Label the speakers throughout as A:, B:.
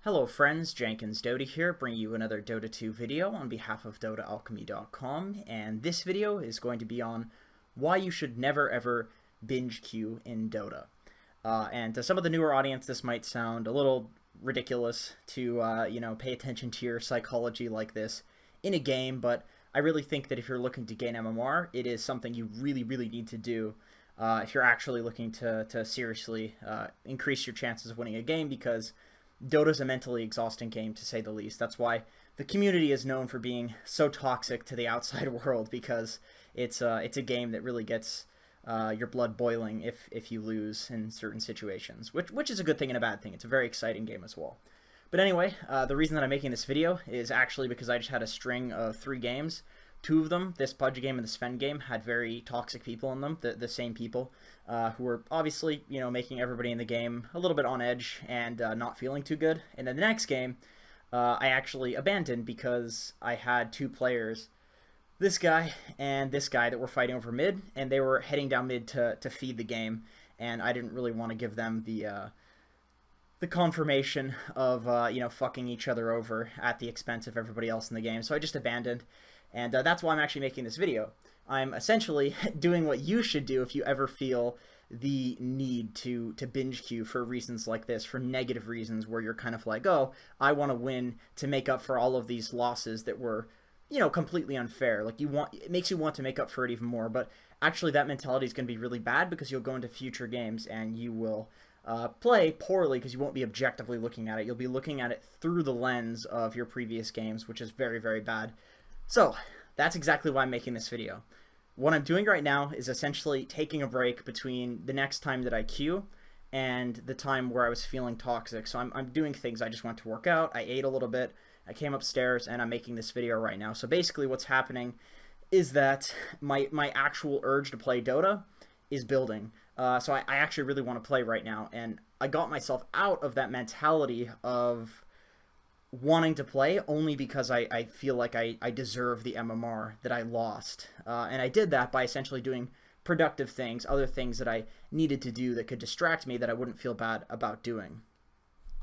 A: Hello friends, Jenkins Dota here, bringing you another Dota 2 video on behalf of DotaAlchemy.com, and this video is going to be on why you should never ever binge queue in Dota. And to some of the newer audience, this might sound a little ridiculous to, pay attention to your psychology like this in a game, but I really think that if you're looking to gain MMR, it is something you really need to do if you're actually looking to seriously increase your chances of winning a game, because Dota's a mentally exhausting game, to say the least. That's why the community is known for being so toxic to the outside world, because it's a game that really gets your blood boiling if you lose in certain situations, which is a good thing and a bad thing. It's a very exciting game as well. But anyway, the reason that I'm making this video is actually because I just had a string of 3 games. 2 of them, this Pudge game and the Sven game, had very toxic people in them, the same people, who were obviously, making everybody in the game a little bit on edge and not feeling too good. And then the next game, I actually abandoned because I had 2 players, this guy and this guy, that were fighting over mid, and they were heading down mid to feed the game, and I didn't really want to give them the confirmation of, fucking each other over at the expense of everybody else in the game, so I just abandoned. And that's why I'm actually making this video. I'm essentially doing what you should do if you ever feel the need to binge queue for reasons like this, for negative reasons, where you're kind of like, oh, I want to win to make up for all of these losses that were, completely unfair. Like, it makes you want to make up for it even more, but actually that mentality is going to be really bad, because you'll go into future games and you will play poorly because you won't be objectively looking at it. You'll be looking at it through the lens of your previous games, which is very bad. So, that's exactly why I'm making this video. What I'm doing right now is essentially taking a break between the next time that I queue and the time where I was feeling toxic. So I'm doing things. I just went to work out, I ate a little bit, I came upstairs, and I'm making this video right now. So basically what's happening is that my actual urge to play Dota is building. So I actually really want to play right now, and I got myself out of that mentality of wanting to play only because I feel like I deserve the MMR that I lost. And I did that by essentially doing productive things, other things that I needed to do that could distract me that I wouldn't feel bad about doing.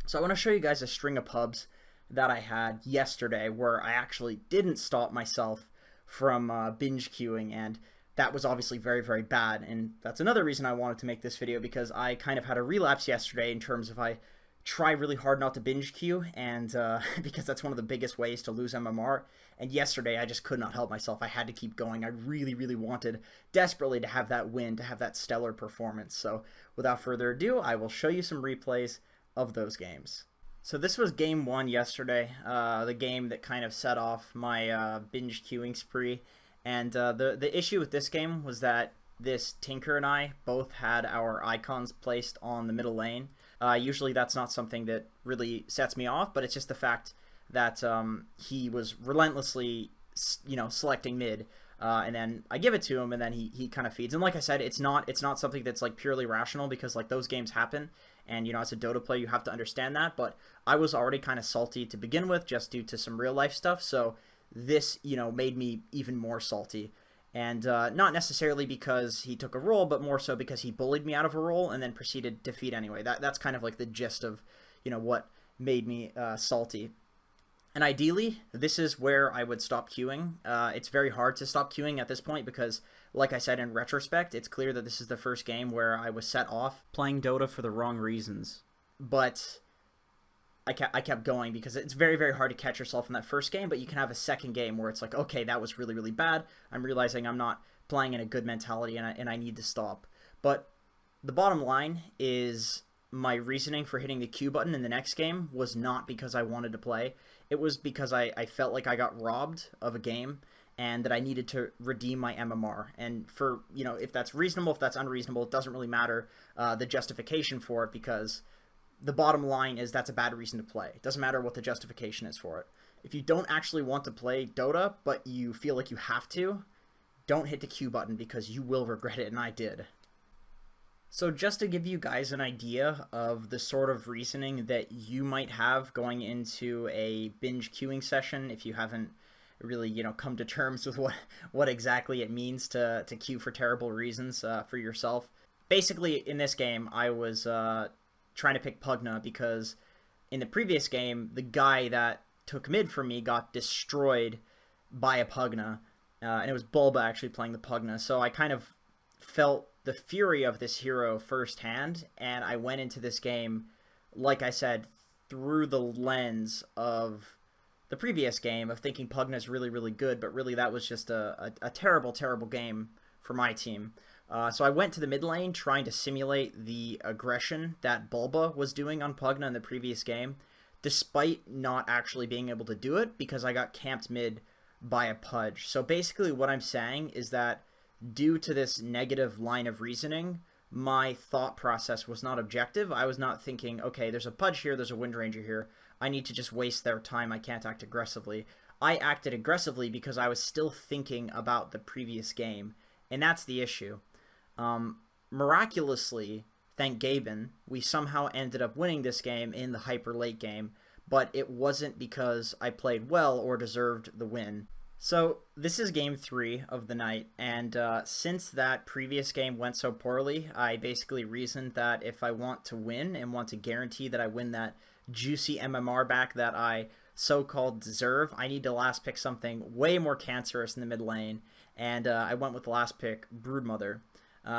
A: So I want to show you guys a string of pubs that I had yesterday where I actually didn't stop myself from binge queuing, and that was obviously very bad. And that's another reason I wanted to make this video, because I kind of had a relapse yesterday in terms of I try really hard not to binge queue, and because that's one of the biggest ways to lose MMR. And yesterday I just could not help myself. I had to keep going. I really wanted desperately to have that win, to have that stellar performance. So without further ado, I will show you some replays of those games. So this was game 1 yesterday, the game that kind of set off my binge queuing spree. And the issue with this game was that this Tinker and I both had our icons placed on the middle lane. Usually that's not something that really sets me off, but it's just the fact that he was relentlessly, selecting mid, and then I give it to him, and then he kind of feeds. And like I said, it's not something that's like purely rational, because like those games happen, and as a Dota player you have to understand that. But I was already kind of salty to begin with, just due to some real life stuff. So this made me even more salty. And not necessarily because he took a role, but more so because he bullied me out of a role and then proceeded to feed anyway. That's kind of like the gist of, what made me salty. And ideally, this is where I would stop queuing. It's very hard to stop queuing at this point because, like I said, in retrospect, it's clear that this is the first game where I was set off playing Dota for the wrong reasons. But I kept going because it's very hard to catch yourself in that first game, but you can have a second game where it's like, okay, that was really bad. I'm realizing I'm not playing in a good mentality, and I need to stop. But the bottom line is my reasoning for hitting the Q button in the next game was not because I wanted to play. It was because I felt like I got robbed of a game and that I needed to redeem my MMR. And for, if that's reasonable, if that's unreasonable, it doesn't really matter the justification for it, because the bottom line is that's a bad reason to play. It doesn't matter what the justification is for it. If you don't actually want to play Dota, but you feel like you have to, don't hit the Q button, because you will regret it, and I did. So just to give you guys an idea of the sort of reasoning that you might have going into a binge queuing session, if you haven't really, come to terms with what exactly it means to queue for terrible reasons for yourself. Basically, in this game, I was trying to pick Pugna because in the previous game, the guy that took mid for me got destroyed by a Pugna, and it was Bulba actually playing the Pugna, so I kind of felt the fury of this hero firsthand, and I went into this game, like I said, through the lens of the previous game of thinking Pugna's really, really good, but really that was just a terrible, terrible game for my team. So I went to the mid lane trying to simulate the aggression that Bulba was doing on Pugna in the previous game, despite not actually being able to do it because I got camped mid by a Pudge. So basically what I'm saying is that due to this negative line of reasoning, my thought process was not objective. I was not thinking, okay, there's a Pudge here, there's a Wind Ranger here, I need to just waste their time, I can't act aggressively. I acted aggressively because I was still thinking about the previous game, and that's the issue. Miraculously, thank Gaben, we somehow ended up winning this game in the hyper late game, but it wasn't because I played well or deserved the win. So this is game 3 of the night, and since that previous game went so poorly, I basically reasoned that if I want to win and want to guarantee that I win that juicy MMR back that I so-called deserve, I need to last pick something way more cancerous in the mid lane, and I went with the last pick, Broodmother.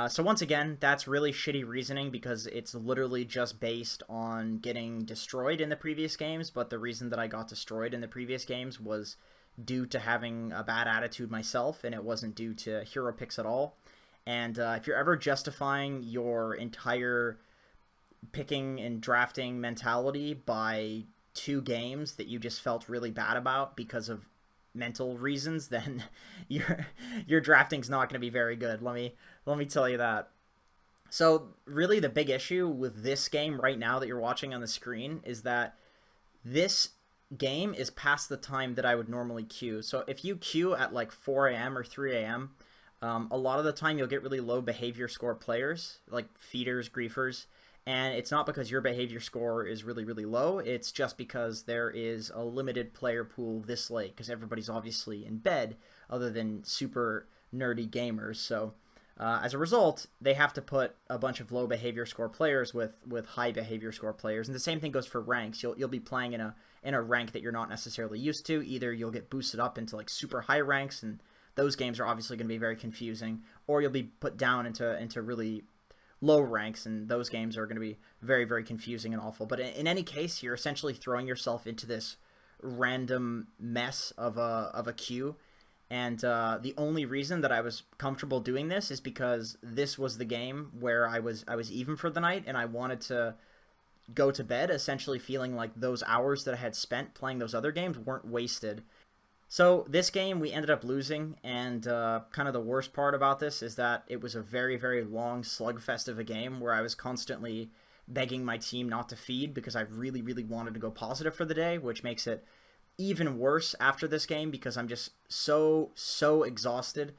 A: So once again, that's really shitty reasoning because it's literally just based on getting destroyed in the previous games, but the reason that I got destroyed in the previous games was due to having a bad attitude myself, and it wasn't due to hero picks at all. And if you're ever justifying your entire picking and drafting mentality by 2 games that you just felt really bad about because of mental reasons, then your drafting's not going to be very good. Let me tell you that. So really the big issue with this game right now that you're watching on the screen is that this game is past the time that I would normally queue. So if you queue at like 4 a.m. or 3 a.m., a lot of the time you'll get really low behavior score players, like feeders, griefers, and it's not because your behavior score is really, really low, it's just because there is a limited player pool this late, because everybody's obviously in bed, other than super nerdy gamers, so as a result, they have to put a bunch of low behavior score players with high behavior score players, and the same thing goes for ranks. You'll be playing in a rank that you're not necessarily used to. Either you'll get boosted up into like super high ranks, and those games are obviously going to be very confusing, or you'll be put down into really low ranks, and those games are going to be very, very confusing and awful. But in any case, you're essentially throwing yourself into this random mess of a queue. And the only reason that I was comfortable doing this is because this was the game where I was even for the night, and I wanted to go to bed essentially feeling like those hours that I had spent playing those other games weren't wasted. So this game we ended up losing, and kind of the worst part about this is that it was a very, very long slugfest of a game where I was constantly begging my team not to feed because I really, really wanted to go positive for the day, which makes it even worse after this game because I'm just so exhausted.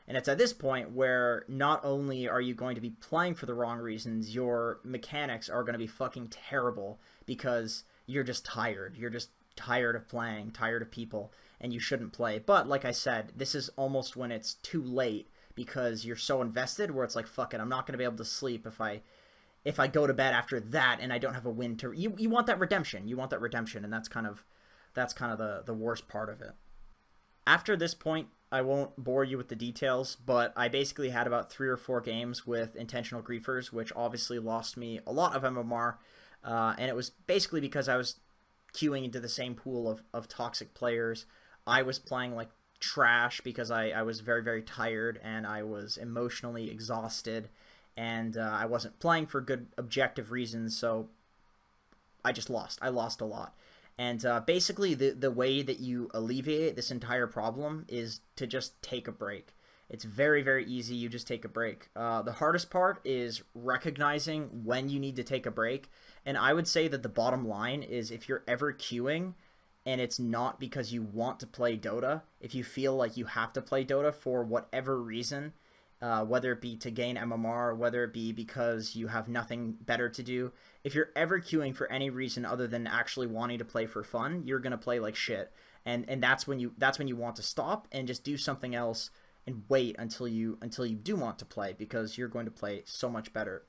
A: And it's at this point where not only are you going to be playing for the wrong reasons, your mechanics are going to be fucking terrible because you're just tired. You're just tired of playing, tired of people, and you shouldn't play. But like I said, this is almost when it's too late because you're so invested where it's like, fuck it, I'm not going to be able to sleep if I go to bed after that and I don't have a win to... You want that redemption. You want that redemption, and that's kind of the worst part of it. After this point, I won't bore you with the details, but I basically had about 3 or 4 games with intentional griefers, which obviously lost me a lot of MMR, and it was basically because I was queuing into the same pool of toxic players. I was playing like trash because I was very, very tired, and I was emotionally exhausted, and I wasn't playing for good objective reasons, so I just lost. I lost a lot. And basically, the way that you alleviate this entire problem is to just take a break. It's very, very easy. You just take a break. The hardest part is recognizing when you need to take a break. And I would say that the bottom line is if you're ever queuing and it's not because you want to play Dota, if you feel like you have to play Dota for whatever reason, whether it be to gain MMR, whether it be because you have nothing better to do. If you're ever queuing for any reason other than actually wanting to play for fun, you're gonna play like shit, and that's when you want to stop and just do something else and wait until you do want to play, because you're going to play so much better.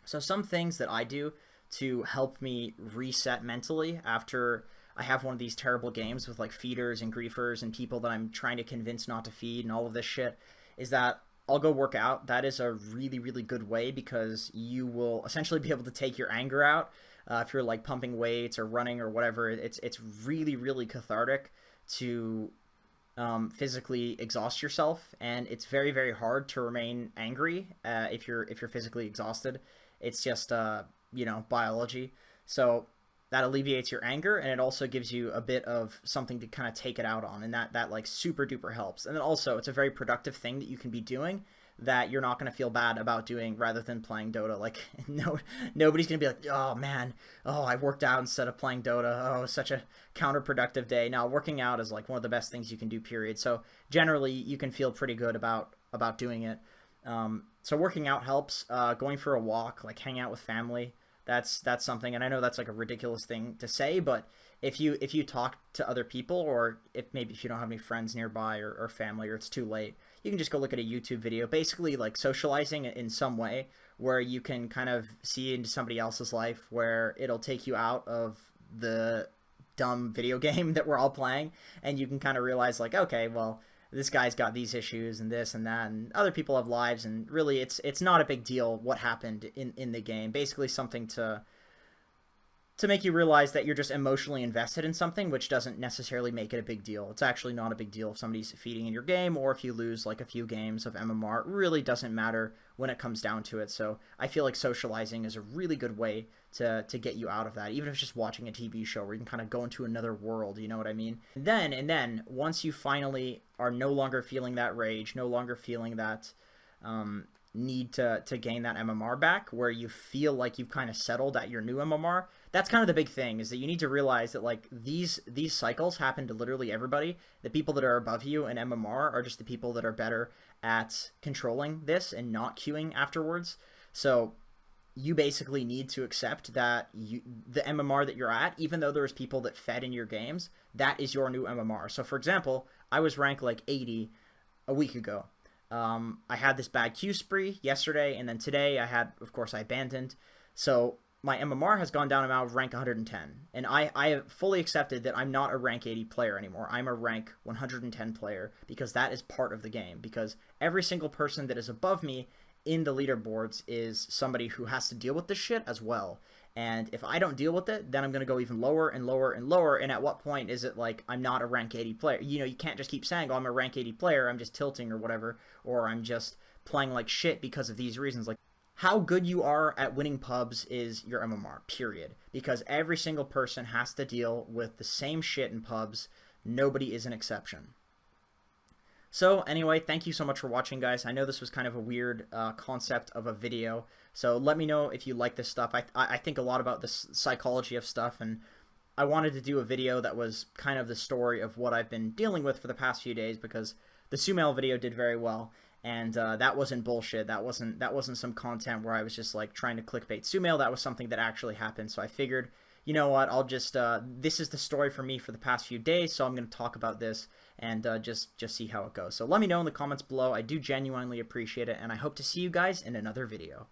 A: So some things that I do to help me reset mentally after I have one of these terrible games with like feeders and griefers and people that I'm trying to convince not to feed and all of this shit is that I'll go work out. That is a really, really good way, because you will essentially be able to take your anger out. If you're like pumping weights or running or whatever, it's really, really cathartic to physically exhaust yourself, and it's very, very hard to remain angry if you're physically exhausted. It's just you know, biology. So that alleviates your anger, and it also gives you a bit of something to kind of take it out on, and that like super duper helps. And then also it's a very productive thing that you can be doing that you're not going to feel bad about doing, rather than playing Dota. Like nobody's going to be like, oh man, oh, I worked out instead of playing Dota, oh, such a counterproductive day. Now working out is like one of the best things you can do, period. So generally you can feel pretty good about doing it. So working out helps. Going for a walk, like hang out with family, that's something. And I know that's like a ridiculous thing to say, but if you talk to other people, or if you don't have any friends nearby or family, or it's too late, you can just go look at a YouTube video, basically like socializing in some way where you can kind of see into somebody else's life, where it'll take you out of the dumb video game that we're all playing, and you can kind of realize like, okay, well, this guy's got these issues and this and that, and other people have lives, and really it's not a big deal what happened in the game. Basically something to make you realize that you're just emotionally invested in something, which doesn't necessarily make it a big deal. It's actually not a big deal if somebody's feeding in your game, or if you lose like a few games of MMR. It really doesn't matter when it comes down to it. So I feel like socializing is a really good way to get you out of that, even if it's just watching a TV show where you can kind of go into another world, you know what I mean? And then once you finally are no longer feeling that rage, no longer feeling that need to gain that MMR back, where you feel like you've kind of settled at your new MMR, that's kind of the big thing, is that you need to realize that like these cycles happen to literally everybody. The people that are above you in MMR are just the people that are better at controlling this and not queuing afterwards. So you basically need to accept that the MMR that you're at, even though there's people that fed in your games, that is your new MMR. So for example, I was ranked like 80 a week ago. I had this bad queue spree yesterday, and then today of course I abandoned. So my MMR has gone down now to rank 110. And I have fully accepted that I'm not a rank 80 player anymore. I'm a rank 110 player, because that is part of the game. Because every single person that is above me in the leaderboards is somebody who has to deal with this shit as well. And if I don't deal with it, then I'm going to go even lower and lower and lower. And at what point is it like I'm not a rank 80 player? You know, you can't just keep saying, oh, I'm a rank 80 player, I'm just tilting or whatever, or I'm just playing like shit because of these reasons. Like, how good you are at winning pubs is your MMR, period. Because every single person has to deal with the same shit in pubs. Nobody is an exception. So anyway, thank you so much for watching, guys. I know this was kind of a weird concept of a video, so let me know if you like this stuff. I think a lot about the psychology of stuff, and I wanted to do a video that was kind of the story of what I've been dealing with for the past few days, because the Sumail video did very well, and that wasn't bullshit. That wasn't some content where I was just like trying to clickbait Sumail. That was something that actually happened. So I figured, you know what, I'll just this is the story for me for the past few days, so I'm going to talk about this and just see how it goes. So let me know in the comments below. I do genuinely appreciate it, and I hope to see you guys in another video.